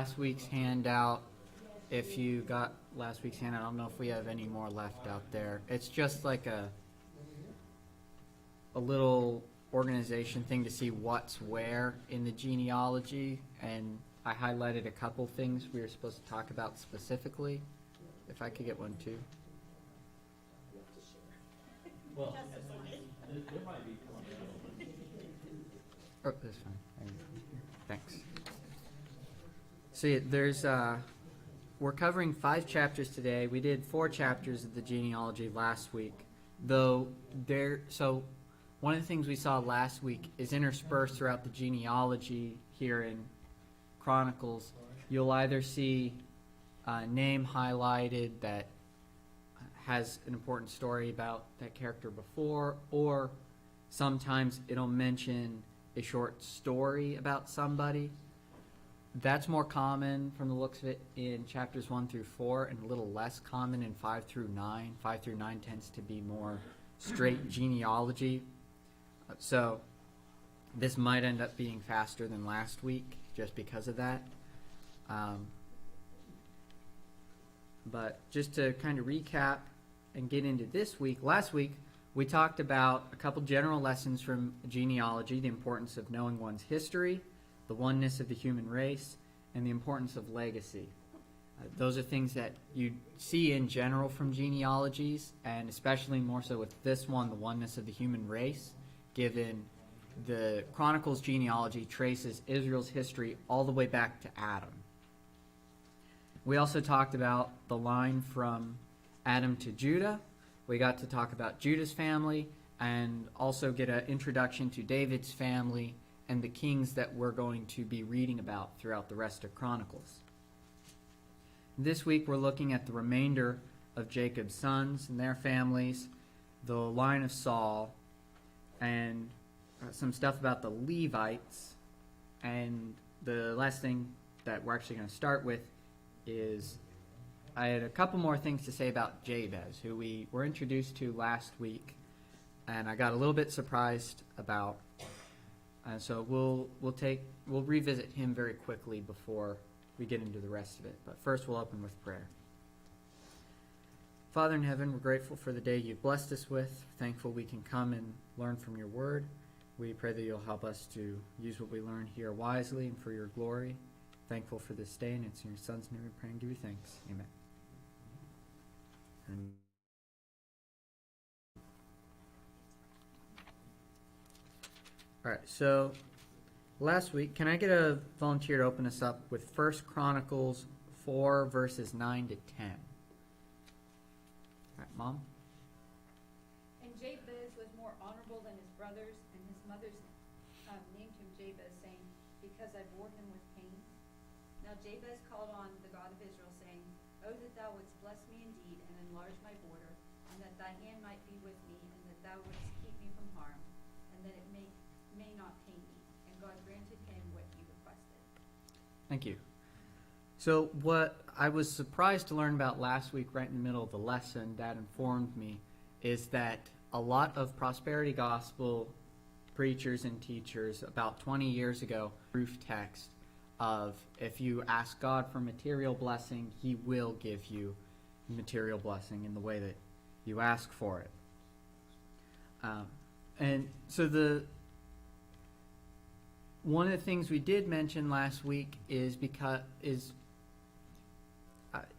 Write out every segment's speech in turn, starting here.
last week's handout. If you got last week's handout, I don't know if we have any more left out there. It's just like a little organization thing to see what's where in the genealogy, and I highlighted a couple things we were supposed to talk about specifically. If I could get one too. Well, there might be. Oh, that's fine. Thanks. So yeah, there's we're covering 5 chapters today. We did 4 chapters of the genealogy last week, though so one of the things we saw last week is interspersed throughout the genealogy here in Chronicles. You'll either see a name highlighted that has an important story about that character before, or sometimes it'll mention a short story about somebody. That's more common from the looks of it in chapters 1 through 4 and a little less common in 5 through 9. 5 through 9 tends to be more straight genealogy. So this might end up being faster than last week just because of that. But just to kind of recap and get into this week, last week we talked about a couple general lessons from genealogy, the importance of knowing one's history, the oneness of the human race, and the importance of legacy. Those are things that you see in general from genealogies, and especially more so with this one, the oneness of the human race, given the Chronicles genealogy traces Israel's history all the way back to Adam. We also talked about the line from Adam to Judah. We got to talk about Judah's family and also get an introduction to David's family and the kings that we're going to be reading about throughout the rest of Chronicles. This week we're looking at the remainder of Jacob's sons and their families, the line of Saul, and some stuff about the Levites. And the last thing that we're actually going to start with is I had a couple more things to say about Jabez, who we were introduced to last week, and I got a little bit surprised about. So we'll revisit him very quickly before we get into the rest of it. But first we'll open with prayer. Father in heaven, we're grateful for the day you've blessed us with. Thankful we can come and learn from your word. We pray that you'll help us to use what we learn here wisely and for your glory. Thankful for this day, and it's in your son's name we pray and give you thanks. Amen. All right, so last week, can I get a volunteer to open us up with 1 Chronicles 4, verses 9 to 10? All right, Mom? And Jabez was more honorable than his brothers, and his mother named him Jabez, saying, because I bore him with pain. Now Jabez called on the God of Israel, saying, Oh, that thou wouldst bless me indeed, and enlarge my border, and that thy hand might be with me, and that thou wouldst keep me from harm, and that it may not pain me. And God granted him what he requested. Thank you. So what I was surprised to learn about last week, right in the middle of the lesson, that informed me, is that a lot of prosperity gospel preachers and teachers about 20 years ago, proof text of if you ask God for material blessing, he will give you material blessing in the way that you ask for it. And so one of the things we did mention last week is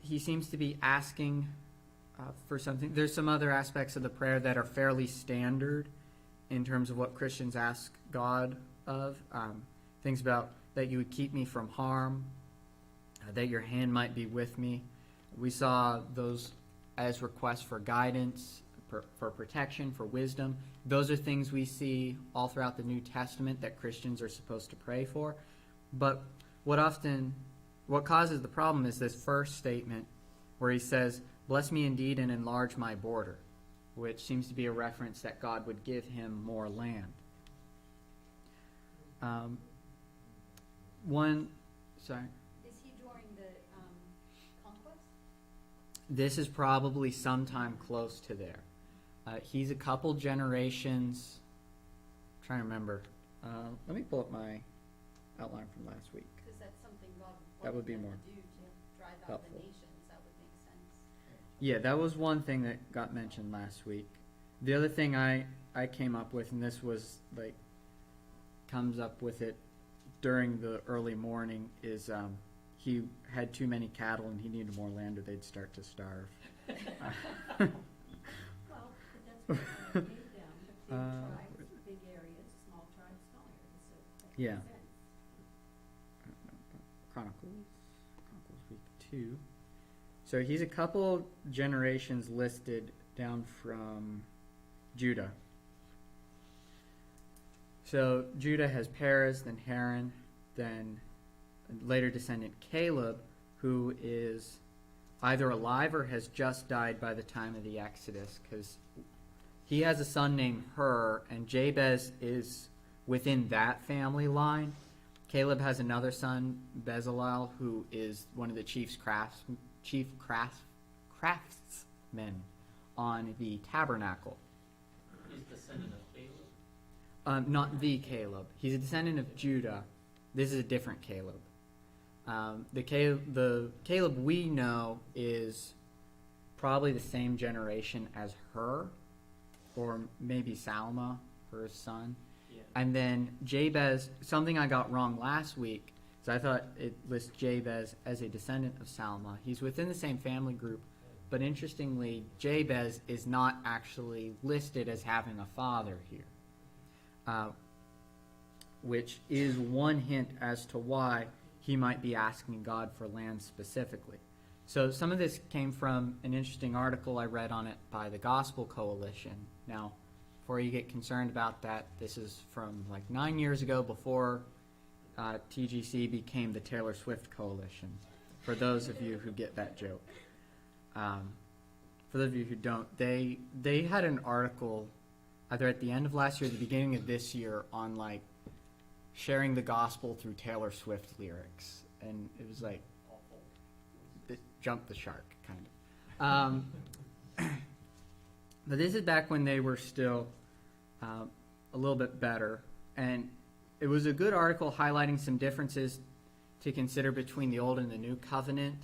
he seems to be asking for something. There's some other aspects of the prayer that are fairly standard in terms of what Christians ask God of. Things about that you would keep me from harm, that your hand might be with me. We saw those as requests for guidance, for protection, for wisdom. Those are things we see all throughout the New Testament that Christians are supposed to pray for. But what causes the problem is this first statement where he says, bless me indeed and enlarge my border, which seems to be a reference that God would give him more land. Is he during the conquest? This is probably sometime close to there. He's a couple generations. I'm trying to remember. Let me pull up my outline from last week. Because that's something God would That would be more Do to drive out helpful. the nations, that would make sense. Yeah, that was one thing that got mentioned last week. The other thing I came up with, and this was like comes up with it during the early morning, is he had too many cattle and he needed more land or they'd start to starve. Well, but that's what they gave them, but big tribes, big areas, small tribes, small areas, so that Yeah. makes sense. Chronicles week 2. So he's a couple generations listed down from Judah. So Judah has Perez, then Haran, then a later descendant Caleb, who is either alive or has just died by the time of the Exodus, because he has a son named Hur, and Jabez is within that family line. Caleb has another son, Bezalel, who is one of the chief craftsmen on the tabernacle. He's descendant of Caleb. Not the Caleb. He's a descendant of Judah. This is a different Caleb. The Caleb we know is probably the same generation as Hur, or maybe Salma, Hur's son. Yeah. And then Jabez, something I got wrong last week, is I thought it lists Jabez as a descendant of Salma. He's within the same family group, but interestingly, Jabez is not actually listed as having a father here, which is one hint as to why he might be asking God for land specifically. So some of this came from an interesting article I read on it by the Gospel Coalition. Now, before you get concerned about that, this is from like 9 years ago, before TGC became the Taylor Swift Coalition, for those of you who get that joke. For those of you who don't, they had an article either at the end of last year or the beginning of this year on like sharing the gospel through Taylor Swift lyrics, and it was like Awful. it jumped the shark, kind of. But this is back when they were still a little bit better, and it was a good article highlighting some differences to consider between the Old and the New Covenant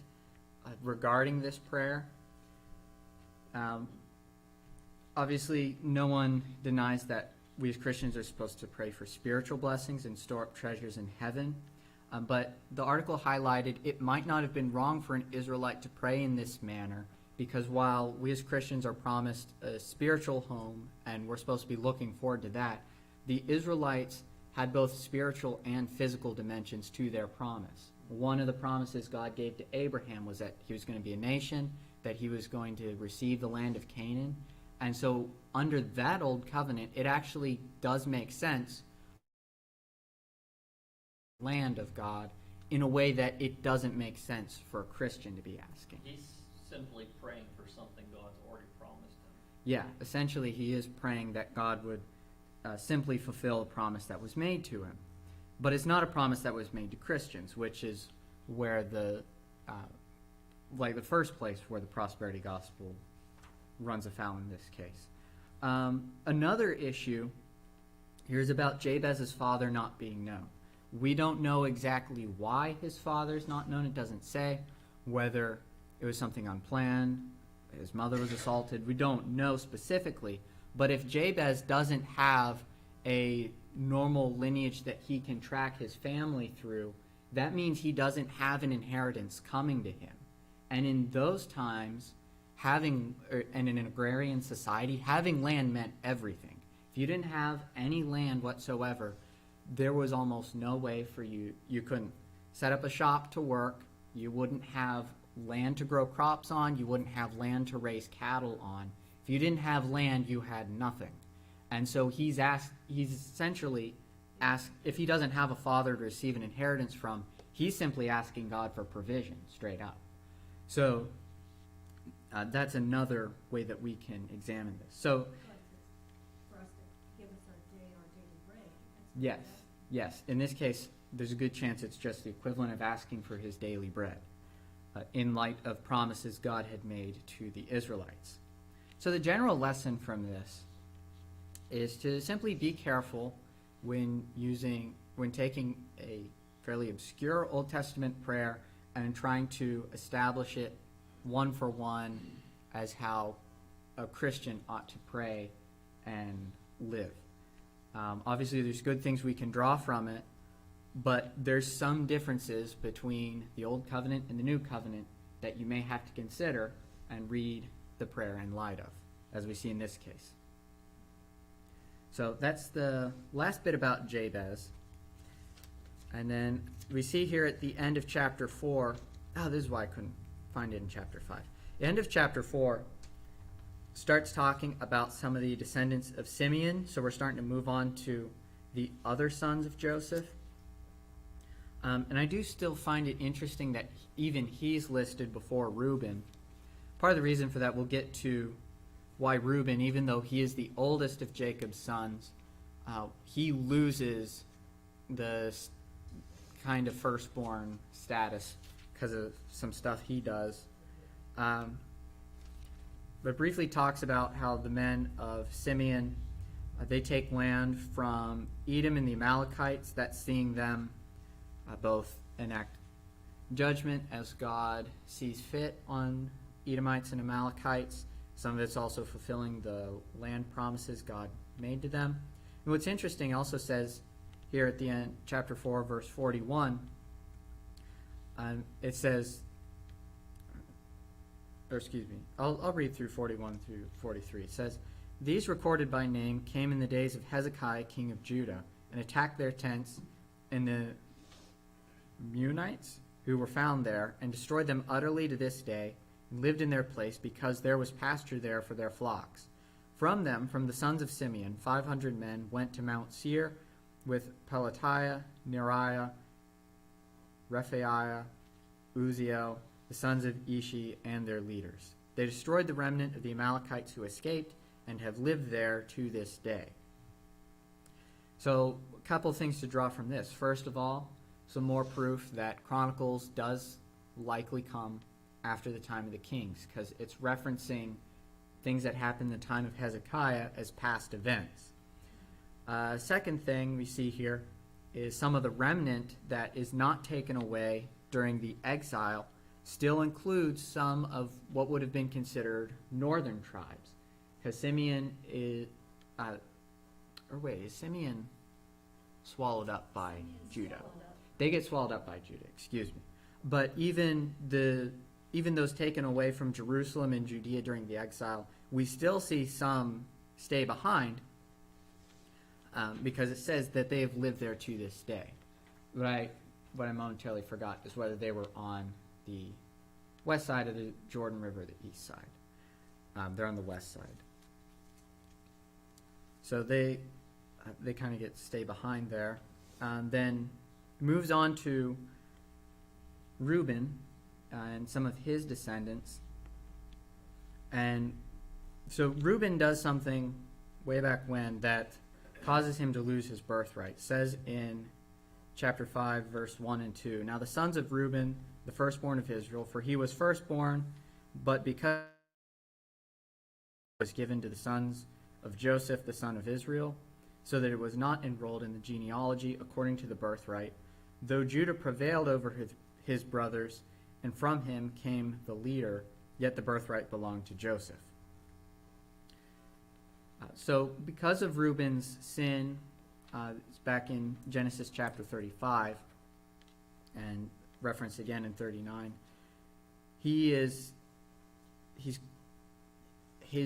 regarding this prayer. Obviously, no one denies that we as Christians are supposed to pray for spiritual blessings and store up treasures in heaven. But the article highlighted it might not have been wrong for an Israelite to pray in this manner, because while we as Christians are promised a spiritual home and we're supposed to be looking forward to that, the Israelites had both spiritual and physical dimensions to their promise. One of the promises God gave to Abraham was that he was going to be a nation, that he was going to receive the land of Canaan. And so under that old covenant, it actually does make sense, land of God, in a way that it doesn't make sense for a Christian to be asking. He's simply praying for something God's already promised him. Yeah, essentially he is praying that God would simply fulfill a promise that was made to him. But it's not a promise that was made to Christians, which is where the first place where the prosperity gospel runs afoul in this case. Another issue here is about Jabez's father not being known. We don't know exactly why his father's not known. It doesn't say whether it was something unplanned, his mother was assaulted. We don't know specifically. But if Jabez doesn't have a normal lineage that he can track his family through, that means he doesn't have an inheritance coming to him. And in those times, and in an agrarian society, having land meant everything. If you didn't have any land whatsoever, there was almost no way for you couldn't set up a shop to work, you wouldn't have land to grow crops on, you wouldn't have land to raise cattle on. If you didn't have land, you had nothing. And so he's essentially asked, if he doesn't have a father to receive an inheritance from, he's simply asking God for provision, straight up. So that's another way that we can examine this. So For us to give us our daily bread. That's what yes. In this case, there's a good chance it's just the equivalent of asking for his daily bread, in light of promises God had made to the Israelites. So the general lesson from this is to simply be careful when taking a fairly obscure Old Testament prayer and trying to establish it one for one as how a Christian ought to pray and live. Obviously, there's good things we can draw from it, but there's some differences between the Old Covenant and the New Covenant that you may have to consider and read the prayer in light of, as we see in this case. So that's the last bit about Jabez. And then we see here at the end of chapter 4, this is why I couldn't find it in chapter 5. The end of chapter 4 starts talking about some of the descendants of Simeon. So we're starting to move on to the other sons of Joseph. And I do still find it interesting that even he's listed before Reuben. Part of the reason for that, we'll get to why Reuben, even though he is the oldest of Jacob's sons, he loses the kind of firstborn status because of some stuff he does. But briefly talks about how the men of Simeon, they take land from Edom and the Amalekites. That's seeing them both enact judgment as God sees fit on Edomites and Amalekites. Some of it's also fulfilling the land promises God made to them. And what's interesting also says here at the end, chapter 4, verse 41, it says, I'll read through 41 through 43. It says, "These recorded by name came in the days of Hezekiah, king of Judah, and attacked their tents, and the Meunites who were found there, and destroyed them utterly to this day, and lived in their place, because there was pasture there for their flocks. From them, from the sons of Simeon, 500 men went to Mount Seir with Pelatiah, Neriah, Rephaiah, Uzziel, the sons of Ishi, and their leaders. They destroyed the remnant of the Amalekites who escaped, and have lived there to this day." So, a couple of things to draw from this. First of all, some more proof that Chronicles does likely come after the time of the kings, because it's referencing things that happened in the time of Hezekiah as past events. Second thing we see here is some of the remnant that is not taken away during the exile still includes some of what would have been considered northern tribes, because Simeon is, is Simeon swallowed up by Judah? They get swallowed up by Judah, excuse me. But even those taken away from Jerusalem and Judea during the exile, we still see some stay behind, because it says that they have lived there to this day. What I momentarily forgot is whether they were on the west side of the Jordan River or the east side. They're on the west side. So they kind of stay behind there. Then moves on to Reuben and some of his descendants. And so Reuben does something way back when that causes him to lose his birthright. It says in chapter 5, verse 1 and 2, "Now the sons of Reuben, the firstborn of Israel, for he was firstborn, but because it was given to the sons of Joseph, the son of Israel, so that it was not enrolled in the genealogy according to the birthright, though Judah prevailed over his brothers, and from him came the leader, yet the birthright belonged to Joseph." So because of Reuben's sin, it's back in Genesis chapter 35, and referenced again in 39, his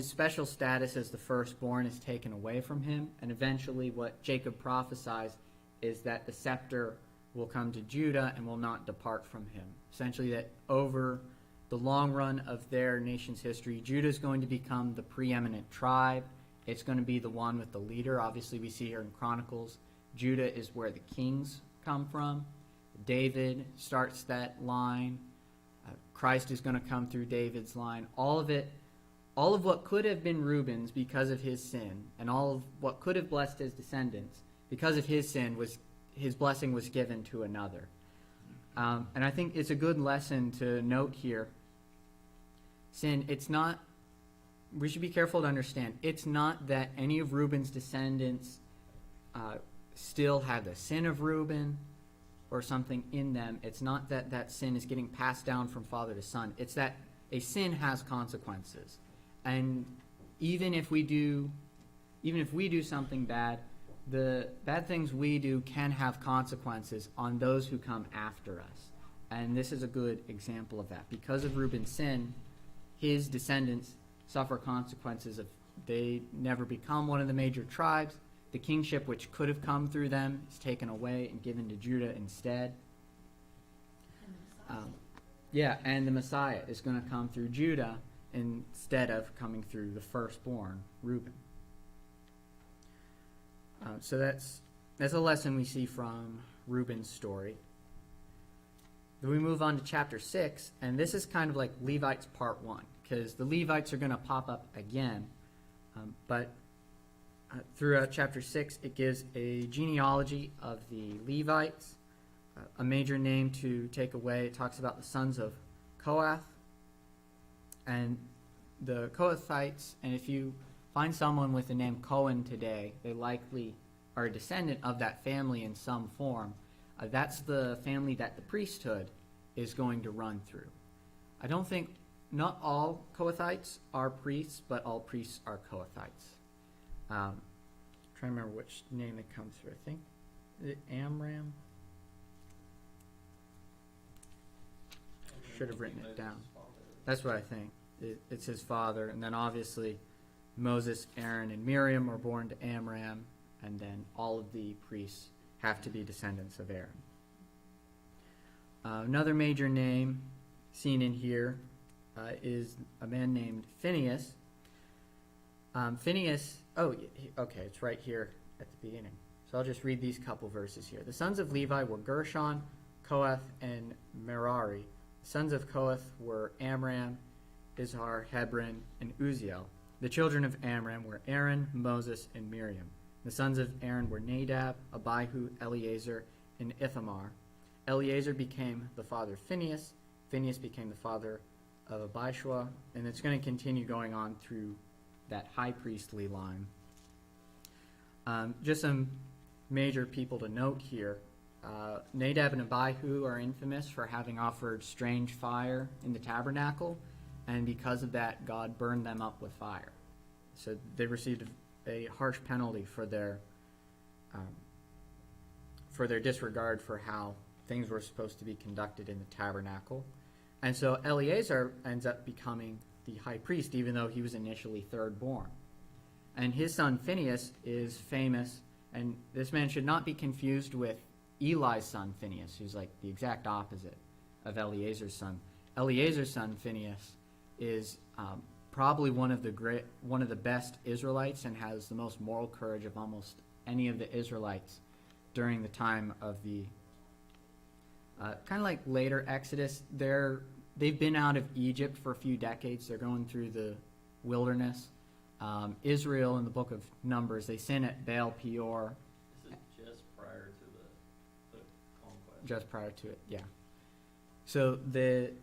special status as the firstborn is taken away from him, and eventually what Jacob prophesies is that the scepter will come to Judah and will not depart from him. Essentially, that over the long run of their nation's history, Judah is going to become the preeminent tribe. It's going to be the one with the leader. Obviously, we see here in Chronicles, Judah is where the kings come from. David starts that line. Christ is going to come through David's line. All of what could have been Reuben's because of his sin, and all of what could have blessed his descendants because of his sin, his blessing was given to another. And I think it's a good lesson to note here. Sin, we should be careful to understand, it's not that any of Reuben's descendants still have the sin of Reuben, or something in them. It's not that that sin is getting passed down from father to son. It's that a sin has consequences. And even if we do something bad, the bad things we do can have consequences on those who come after us. And this is a good example of that. Because of Reuben's sin, his descendants suffer consequences of they never become one of the major tribes. The kingship which could have come through them is taken away and given to Judah instead. And the Messiah is going to come through Judah instead of coming through the firstborn, Reuben. So that's a lesson we see from Reuben's story. Then we move on to chapter 6, and this is kind of like Levites part 1, because the Levites are going to pop up again. But throughout chapter 6, it gives a genealogy of the Levites, a major name to take away. It talks about the sons of Kohath, and the Kohathites, and if you find someone with the name Cohen today, they likely are a descendant of that family in some form. That's the family that the priesthood is going to run through. I don't think, not all Kohathites are priests, but all priests are Kohathites. Trying to remember which name it comes through. I think, is it Amram? Should have written it down. That's what I think. It's his father, and then obviously Moses, Aaron, and Miriam are born to Amram, and then all of the priests have to be descendants of Aaron. Another major name seen in here is a man named Phinehas. It's right here at the beginning. So I'll just read these couple verses here. The sons of Levi were Gershon, Kohath, and Merari. The sons of Kohath were Amram, Izhar, Hebron, and Uzziel. The children of Amram were Aaron, Moses, and Miriam. The sons of Aaron were Nadab, Abihu, Eleazar, and Ithamar. Eleazar became the father of Phinehas. Phinehas became the father of Abishua, and it's going to continue going on through that high priestly line. Just some major people to note here. Nadab and Abihu are infamous for having offered strange fire in the tabernacle, and because of that, God burned them up with fire. So they received a harsh penalty for their disregard for how things were supposed to be conducted in the tabernacle. And so Eleazar ends up becoming the high priest, even though he was initially third born. And his son Phinehas is famous, and this man should not be confused with Eli's son Phinehas, who's like the exact opposite of Eleazar's son. Eleazar's son Phinehas is probably one of the best Israelites and has the most moral courage of almost any of the Israelites during the time of the kind of like later Exodus. They've been out of Egypt for a few decades. They're going through the wilderness. Israel in the book of Numbers, they sin at Baal Peor. This is just prior to the conquest. Just prior to it, yeah. So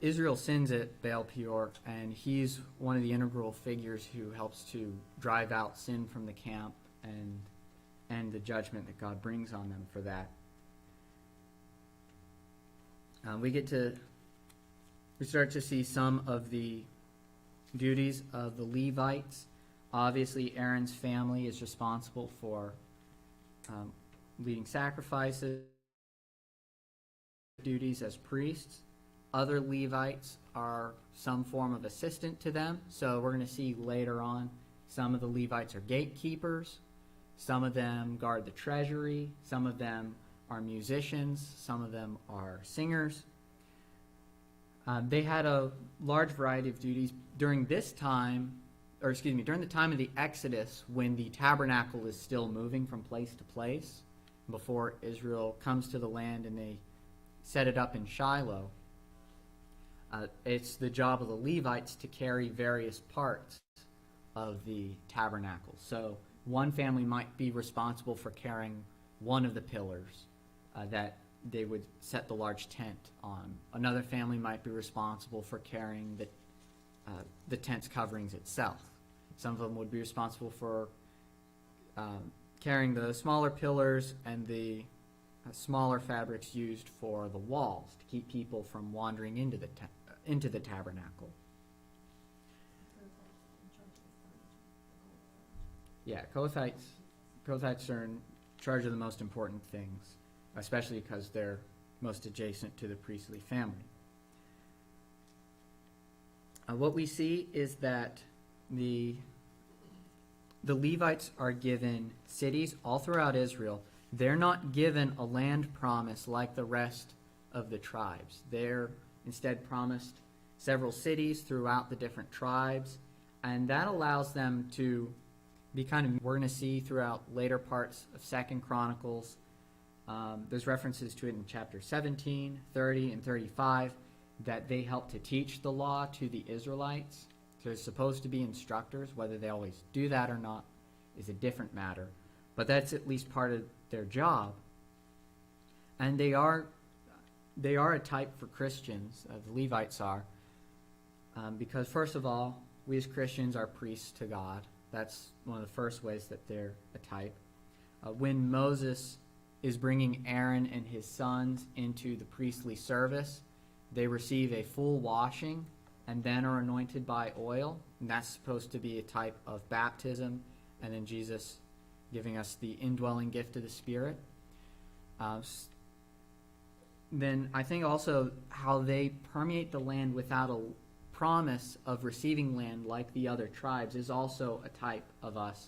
Israel sins at Baal Peor, and he's one of the integral figures who helps to drive out sin from the camp and the judgment that God brings on them for that. We start to see some of the duties of the Levites. Obviously, Aaron's family is responsible for leading sacrifices, duties as priests. Other Levites are some form of assistant to them. So we're going to see later on some of the Levites are gatekeepers. Some of them guard the treasury. Some of them are musicians. Some of them are singers. They had a large variety of duties during the time of the Exodus, when the tabernacle is still moving from place to place, before Israel comes to the land and they set it up in Shiloh. It's the job of the Levites to carry various parts of the tabernacle. So one family might be responsible for carrying one of the pillars that they would set the large tent on. Another family might be responsible for carrying the tent's coverings itself. Some of them would be responsible for carrying the smaller pillars and the smaller fabrics used for the walls to keep people from wandering into the tabernacle. Yeah, Kohathites are in charge of the most important things, especially because they're most adjacent to the priestly family. What we see is that the Levites are given cities all throughout Israel. They're not given a land promise like the rest of the tribes. They're instead promised several cities throughout the different tribes, and that allows them to be we're going to see throughout later parts of 2 Chronicles. There's references to it in chapter 17, 30, and 35, that they help to teach the law to the Israelites. So they're supposed to be instructors. Whether they always do that or not is a different matter. But that's at least part of their job. And they are a type for Christians, the Levites are, because first of all, we as Christians are priests to God. That's one of the first ways that they're a type. When Moses is bringing Aaron and his sons into the priestly service, they receive a full washing and then are anointed by oil. And that's supposed to be a type of baptism, and then Jesus giving us the indwelling gift of the Spirit. Then I think also how they permeate the land without a promise of receiving land like the other tribes is also a type of us,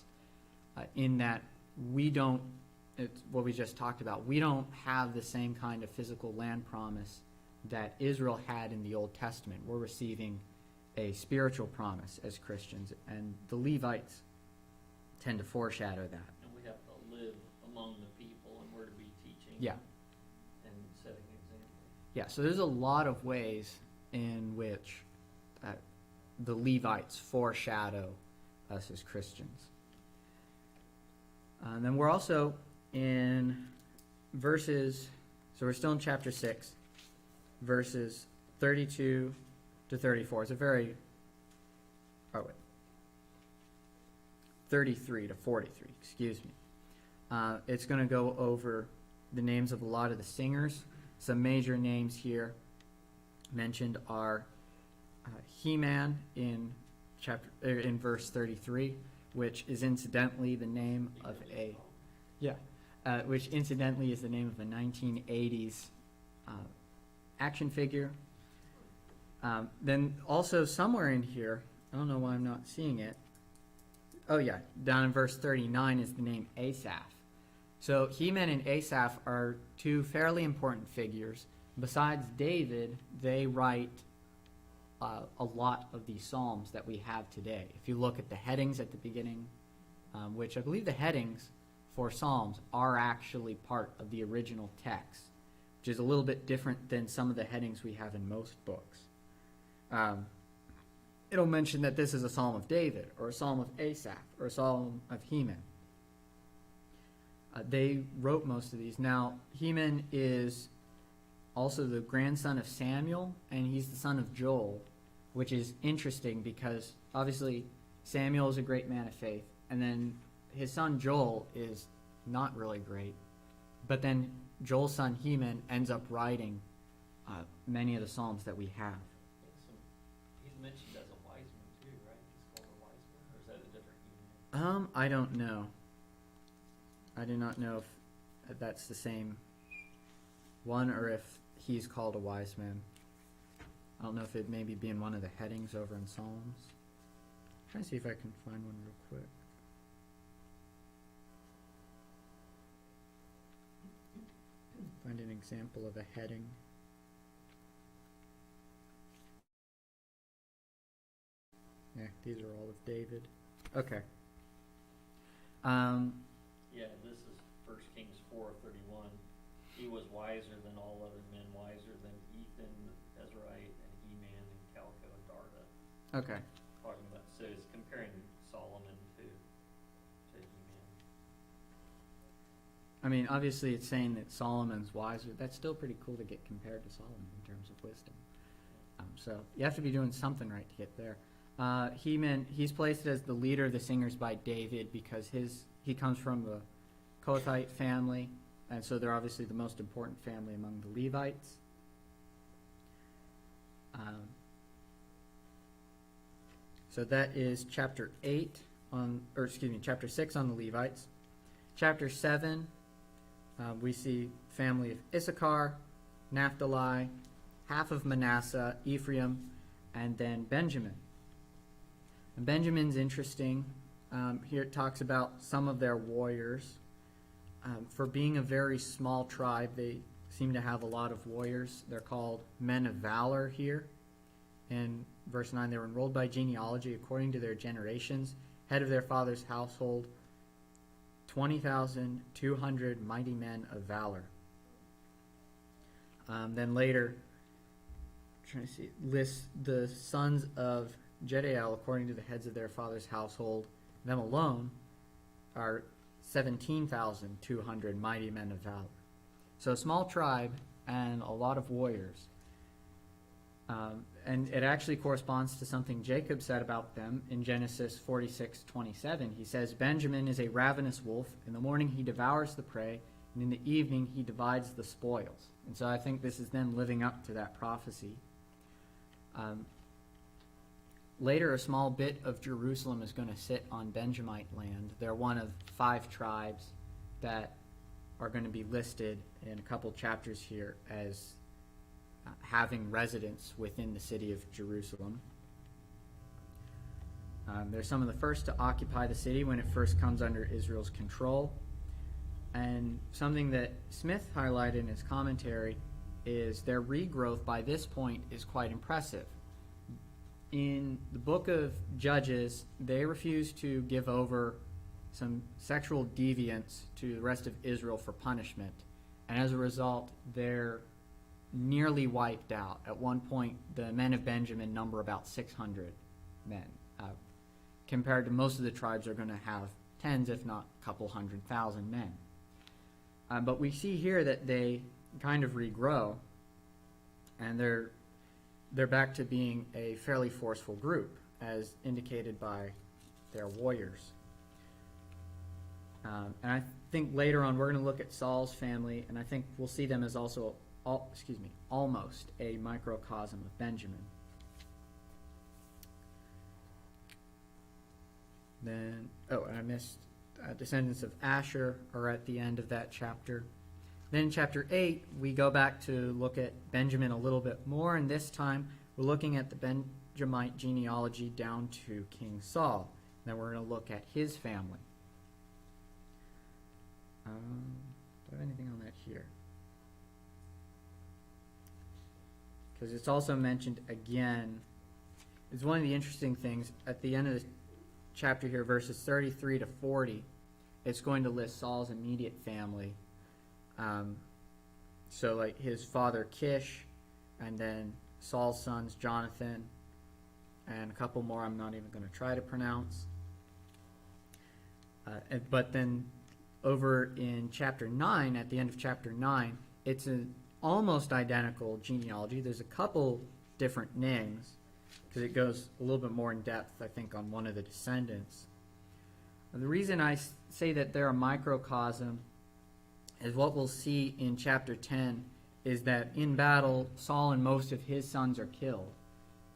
in that we don't, it's what we just talked about, we don't have the same kind of physical land promise that Israel had in the Old Testament. We're receiving a spiritual promise as Christians, and the Levites tend to foreshadow that. And we have to live among the people, and we're to be teaching. Yeah. And setting example. Yeah, so there's a lot of ways in which the Levites foreshadow us as Christians. And then we're also in verses, so we're still in chapter 6, verses 32 to 34. It's a very, 33 to 43, excuse me. It's going to go over the names of a lot of the singers. Some major names here mentioned are He-Man in verse 33, which is incidentally the name of which incidentally is the name of a 1980s action figure. Then also somewhere in here, I don't know why I'm not seeing it. Oh yeah, down in verse 39 is the name Asaph. So He-Man and Asaph are two fairly important figures. Besides David, they write a lot of these psalms that we have today. If you look at the headings at the beginning, which I believe the headings for psalms are actually part of the original text, which is a little bit different than some of the headings we have in most books. It'll mention that this is a psalm of David, or a psalm of Asaph, or a psalm of Heman. They wrote most of these. Now, Heman is also the grandson of Samuel, and he's the son of Joel, which is interesting because obviously Samuel is a great man of faith, and then his son Joel is not really great. But then Joel's son Heman ends up writing many of the psalms that we have. He's mentioned as a wise man too, right? He's called a wise man, or is that a different Heman? I don't know. I do not know if that's the same one or if he's called a wise man. I don't know if it maybe be in one of the headings over in Psalms. I'm trying to see if I can find one real quick. Find an example of a heading. Yeah, these are all of David. Okay. Yeah, this is 1 Kings 4:31. He was wiser than all other men, wiser than Ethan, Ezrite, and Heman, and Calco, and Darda. Okay. Talking about, so it's comparing Solomon to Heman. I mean, obviously it's saying that Solomon's wiser. That's still pretty cool to get compared to Solomon in terms of wisdom. So you have to be doing something right to get there. He's placed as the leader of the singers by David because he comes from the Kohathite family, and so they're obviously the most important family among the Levites. So that is chapter 6 on the Levites. Chapter 7, we see family of Issachar, Naphtali, half of Manasseh, Ephraim, and then Benjamin. And Benjamin's interesting. Here it talks about some of their warriors. For being a very small tribe, they seem to have a lot of warriors. They're called men of valor here. In verse 9, they were enrolled by genealogy according to their generations, head of their father's household, 20,200 mighty men of valor. Then later, lists the sons of Jediel according to the heads of their father's household. Them alone are 17,200 mighty men of valor. So a small tribe and a lot of warriors. And it actually corresponds to something Jacob said about them in Genesis 46:27. He says, Benjamin is a ravenous wolf. In the morning he devours the prey, and in the evening he divides the spoils. And so I think this is them living up to that prophecy. Later, a small bit of Jerusalem is going to sit on Benjamite land. They're one of 5 tribes that are going to be listed in a couple chapters here as having residence within the city of Jerusalem. They're some of the first to occupy the city when it first comes under Israel's control. And something that Smith highlighted in his commentary is their regrowth by this point is quite impressive. In the book of Judges, they refuse to give over some sexual deviance to the rest of Israel for punishment. And as a result, they're nearly wiped out. At one point, the men of Benjamin number about 600 men, compared to most of the tribes are going to have tens, if not a couple 100,000 men. But we see here that they kind of regrow, and they're back to being a fairly forceful group, as indicated by their warriors. And I think later on we're going to look at Saul's family, and I think we'll see them as also almost a microcosm of Benjamin. Then, and I missed descendants of Asher are at the end of that chapter. Then in chapter 8, we go back to look at Benjamin a little bit more, and this time we're looking at the Benjamite genealogy down to King Saul. Then we're going to look at his family. Do I have anything on that here? Because it's also mentioned again. It's one of the interesting things at the end of the chapter here, verses 33 to 40. It's going to list Saul's immediate family. So like his father Kish, and then Saul's sons Jonathan, and a couple more I'm not even going to try to pronounce. But then over in chapter 9, at the end of chapter 9, it's an almost identical genealogy. There's a couple different names, because it goes a little bit more in depth, I think, on one of the descendants. And the reason I say that they're a microcosm is what we'll see in chapter 10 is that in battle, Saul and most of his sons are killed.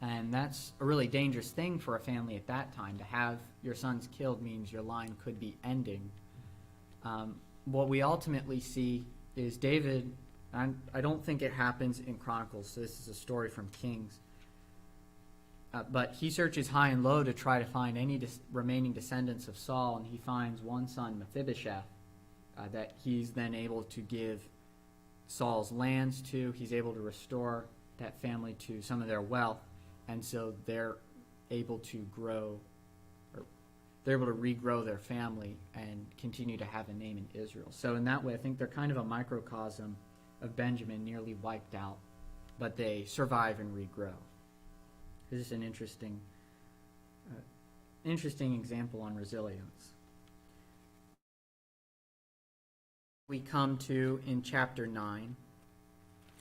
And that's a really dangerous thing for a family at that time. To have your sons killed means your line could be ending. What we ultimately see is David, I don't think it happens in Chronicles, so this is a story from Kings, but he searches high and low to try to find any remaining descendants of Saul, and he finds one son, Mephibosheth, that he's then able to give Saul's lands to. He's able to restore that family to some of their wealth, and so they're able to grow, or they're able to regrow their family and continue to have a name in Israel. So in that way, I think they're kind of a microcosm of Benjamin, nearly wiped out, but they survive and regrow. This is an interesting example on resilience. We come to in chapter 9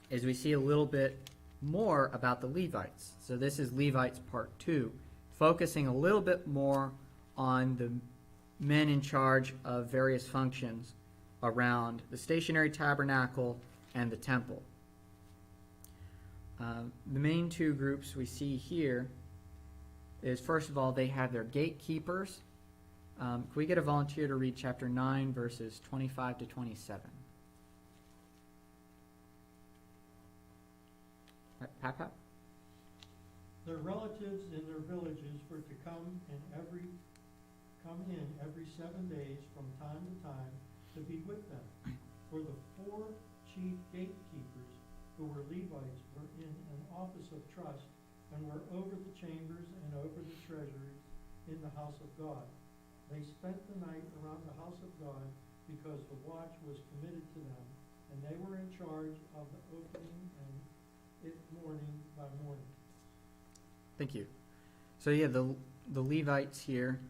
is we see a little bit more about the Levites. So this is Levites part 2, focusing a little bit more on the men in charge of various functions around the stationary tabernacle and the temple. The main two groups we see here is, first of all, they have their gatekeepers. Can we get a volunteer to read chapter 9, verses 25 to 27? Pat? Their relatives in their villages were to come in every 7 days from time to time to be with them. For the 4 chief gatekeepers, who were Levites, were in an office of trust and were over the chambers and over the treasuries in the house of God. They spent the night around the house of God because the watch was committed to them, and they were in charge of the opening and it morning by morning. Thank you. So yeah, the Levites here,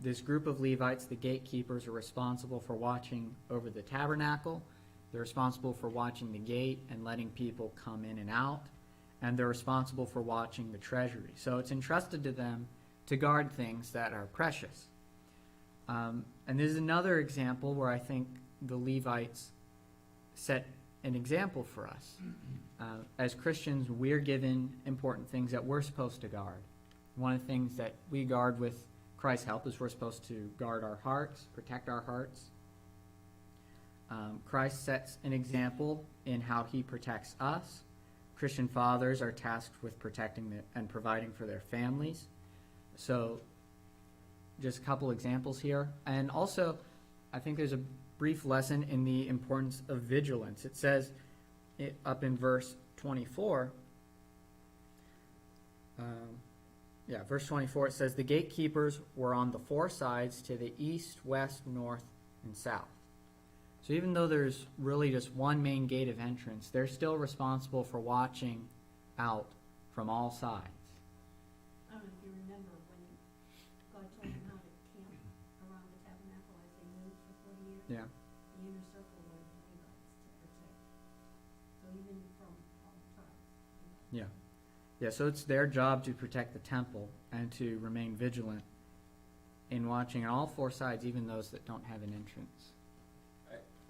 this group of Levites, the gatekeepers, are responsible for watching over the tabernacle. They're responsible for watching the gate and letting people come in and out. And they're responsible for watching the treasury. So it's entrusted to them to guard things that are precious. And there's another example where I think the Levites set an example for us. As Christians, we're given important things that we're supposed to guard. One of the things that we guard with Christ's help is we're supposed to guard our hearts, protect our hearts. Christ sets an example in how he protects us. Christian fathers are tasked with protecting and providing for their families. So just a couple examples here. And also, I think there's a brief lesson in the importance of vigilance. It says up in verse 24, verse 24, it says, the gatekeepers were on the 4 sides to the east, west, north, and south. So even though there's really just one main gate of entrance, they're still responsible for watching out from all sides. I don't know if you remember when God told them how to camp around the tabernacle as they moved for 40 years. Yeah. The inner circle were the Levites to protect. So even from all tribes. Yeah. Yeah, so it's their job to protect the temple and to remain vigilant in watching on all 4 sides, even those that don't have an entrance.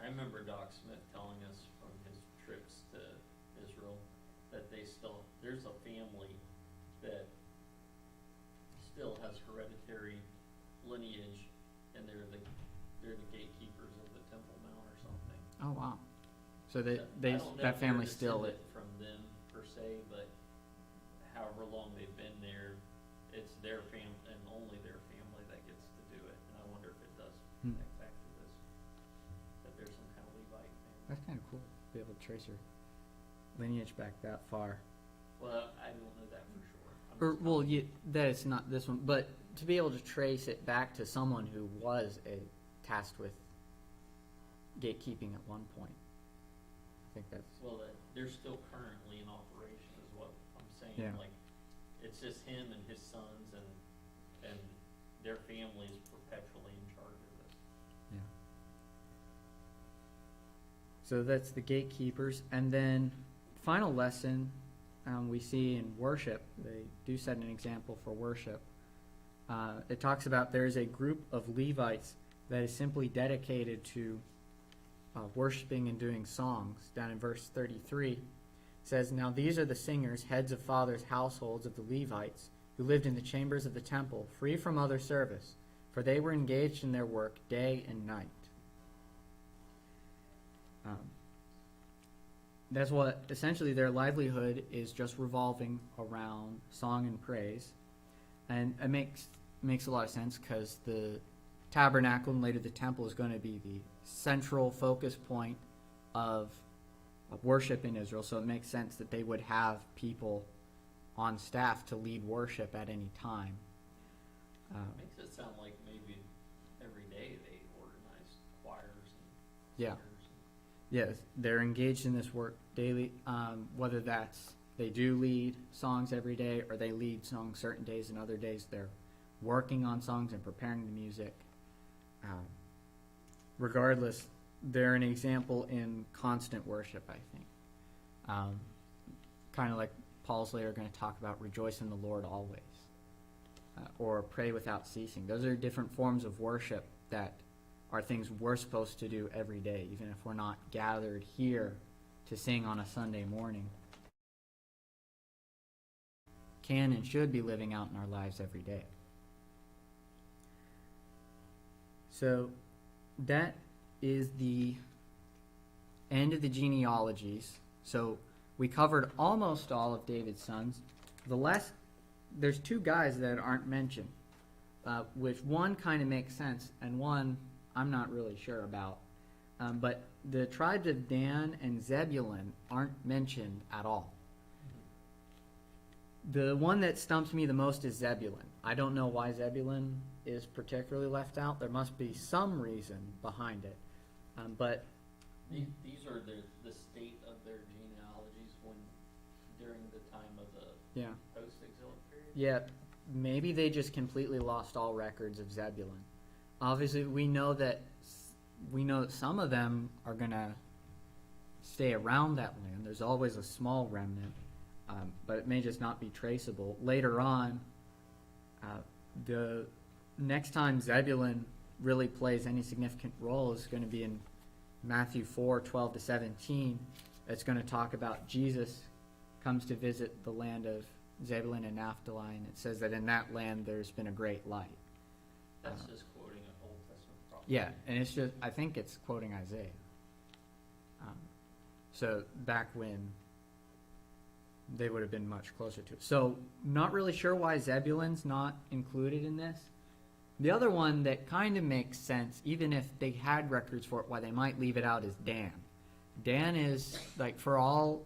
I remember Doc Smith telling us from his trips to Israel that there's a family that still has hereditary lineage, and they're the gatekeepers of the Temple Mount or something. Oh, wow. So I don't know that if they're family still... descended from them per se, but however long they've been there, it's their family and only their family that gets to do it. And I wonder if it does connect back to this, that there's some kind of Levite family. That's kind of cool, be able to trace your lineage back that far. Well, I don't know that for sure. That it's not this one, but to be able to trace it back to someone who was tasked with gatekeeping at one point. I think that's... Well, they're still currently in operation is what I'm saying. Yeah. Like, it's just him and his sons and their families perpetually in charge of this. Yeah. So that's the gatekeepers. And then final lesson we see in worship. They do set an example for worship. It talks about there is a group of Levites that is simply dedicated to worshiping and doing songs. Down in verse 33, it says, now these are the singers, heads of fathers' households of the Levites, who lived in the chambers of the temple, free from other service, for they were engaged in their work day and night. That's what, essentially, their livelihood is just revolving around song and praise. And it makes a lot of sense because the tabernacle and later the temple is going to be the central focus point of worship in Israel. So it makes sense that they would have people on staff to lead worship at any time. Makes it sound like maybe every day they organize choirs and Yeah. singers. Yes, they're engaged in this work daily, whether that's they do lead songs every day or they lead songs certain days and other days they're working on songs and preparing the music. Regardless, they're an example in constant worship, I think. Kind of like Paul's later going to talk about rejoice in the Lord always, or pray without ceasing. Those are different forms of worship that are things we're supposed to do every day, even if we're not gathered here to sing on a Sunday morning. Can and should be living out in our lives every day. So that is the end of the genealogies. So we covered almost all of David's sons. There's two guys that aren't mentioned, which one kind of makes sense and one I'm not really sure about. But the tribes of Dan and Zebulun aren't mentioned at all. The one that stumps me the most is Zebulun. I don't know why Zebulun is particularly left out. There must be some reason behind it. But These are the state of their genealogies during the time of the yeah, post-exilic period. yeah, maybe they just completely lost all records of Zebulun. Obviously, we know that some of them are going to stay around that land. There's always a small remnant, but it may just not be traceable. Later on, the next time Zebulun really plays any significant role is going to be in Matthew 4:12-17. It's going to talk about Jesus comes to visit the land of Zebulun and Naphtali, and it says that in that land there's been a great light. That's just quoting an Old Testament prophecy. Yeah, and it's just, I think it's quoting Isaiah. So back when they would have been much closer to it. So not really sure why Zebulun's not included in this. The other one that kind of makes sense, even if they had records for it, why they might leave it out, is Dan. Dan is, like, for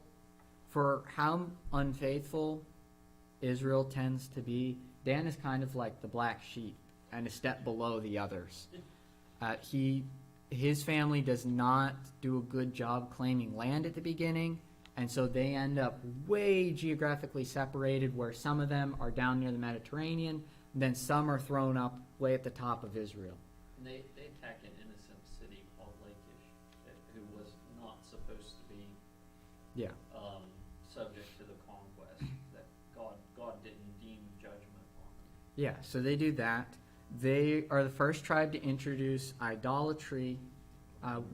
how unfaithful Israel tends to be, Dan is kind of like the black sheep and a step below the others. His family does not do a good job claiming land at the beginning, and so they end up way geographically separated, where some of them are down near the Mediterranean, and then some are thrown up way at the top of Israel. And they attack an innocent city called Lachish, who was not supposed to be Yeah. subject to the conquest, that God didn't deem judgment on them. Yeah, so they do that. They are the first tribe to introduce idolatry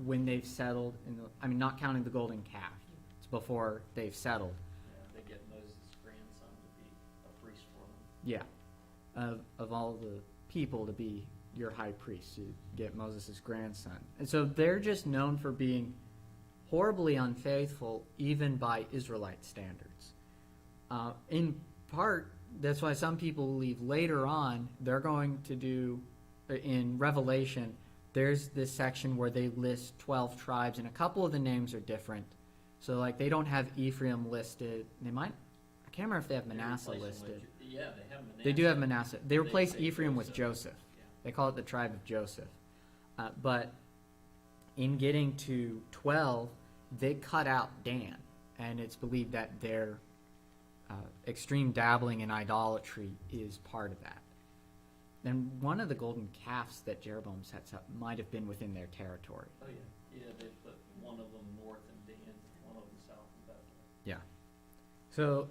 when they've settled, not counting the golden calf. It's before they've settled. Yeah, they get Moses' grandson to be a priest for them. Yeah, of all the people to be your high priest, you get Moses' grandson. And so they're just known for being horribly unfaithful, even by Israelite standards. In part, that's why some people believe later on they're going to do, in Revelation, there's this section where they list 12 tribes, and a couple of the names are different. So, like, they don't have Ephraim listed. They might, I can't remember if they have Manasseh listed. Yeah, they have Manasseh. They do have Manasseh. They replace say Ephraim with Joseph. Yeah. They call it the tribe of Joseph. But in getting to 12, they cut out Dan, and it's believed that their extreme dabbling in idolatry is part of that. And one of the golden calves that Jeroboam sets up might have been within their territory. Oh, yeah. Yeah, they put one of them north in Dan, one of them south in Bethlehem. Yeah. So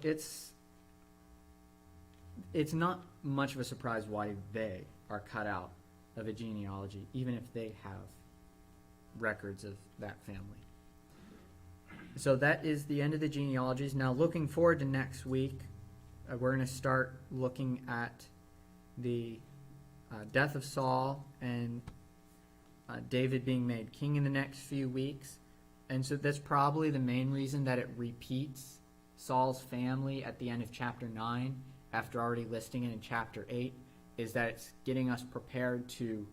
it's not much of a surprise why they are cut out of a genealogy, even if they have records of that family. So that is the end of the genealogies. Now, looking forward to next week, we're going to start looking at the death of Saul and David being made king in the next few weeks. And so that's probably the main reason that it repeats Saul's family at the end of chapter 9, after already listing it in chapter 8, is that it's getting us prepared to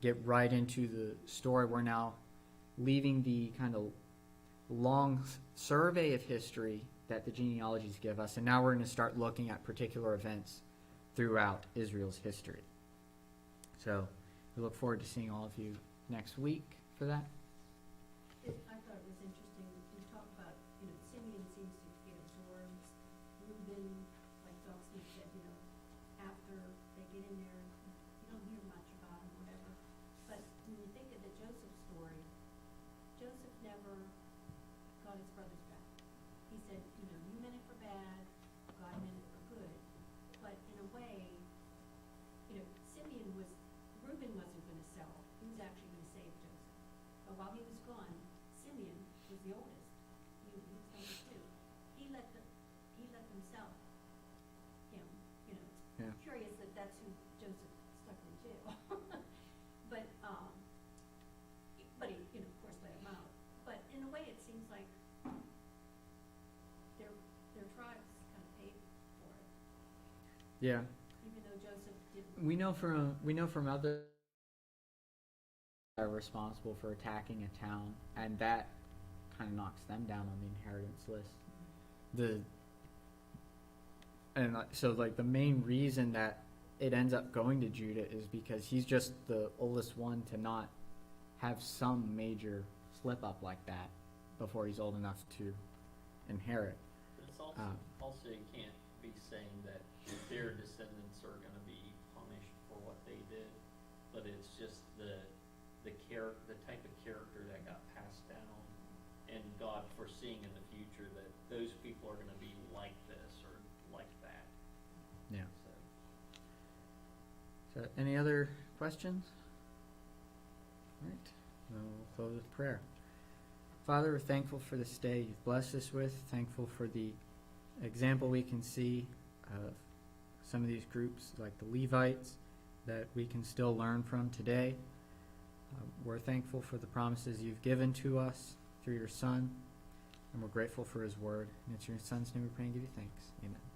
get right into the story. We're now leaving the kind of long survey of history that the genealogies give us, and now we're going to start looking at particular events throughout Israel's history. So we look forward to seeing all of you next week for that. I thought it was interesting, you talk about, Simeon seems to get absorbed, Reuben, like Doc Smith said, after they get in there, you don't hear much about him, whatever. But when you think of the Joseph story, Joseph never got his brothers back. He said, you meant it for bad, God meant it for good. But in a way, Reuben wasn't going to sell. He was actually going to say, Yeah. even though Joseph did. We know from other are responsible for attacking a town, and that kind of knocks them down on the inheritance list. So like the main reason that it ends up going to Judah is because he's just the oldest one to not have some major slip up like that before he's old enough to inherit. But it's also, also you can't be saying that their descendants are gonna be punished for what they did, but it's just the type of character that got passed down, and God foreseeing in the future that those people are gonna be like this or like that. Yeah. So, So any other questions? All right. Then we'll close with prayer. Father, we're thankful for this day you've blessed us with. Thankful for the example we can see of some of these groups, like the Levites, that we can still learn from today. We're thankful for the promises you've given to us through your Son, and we're grateful for his word. And it's your Son's name we pray and give you thanks. Amen.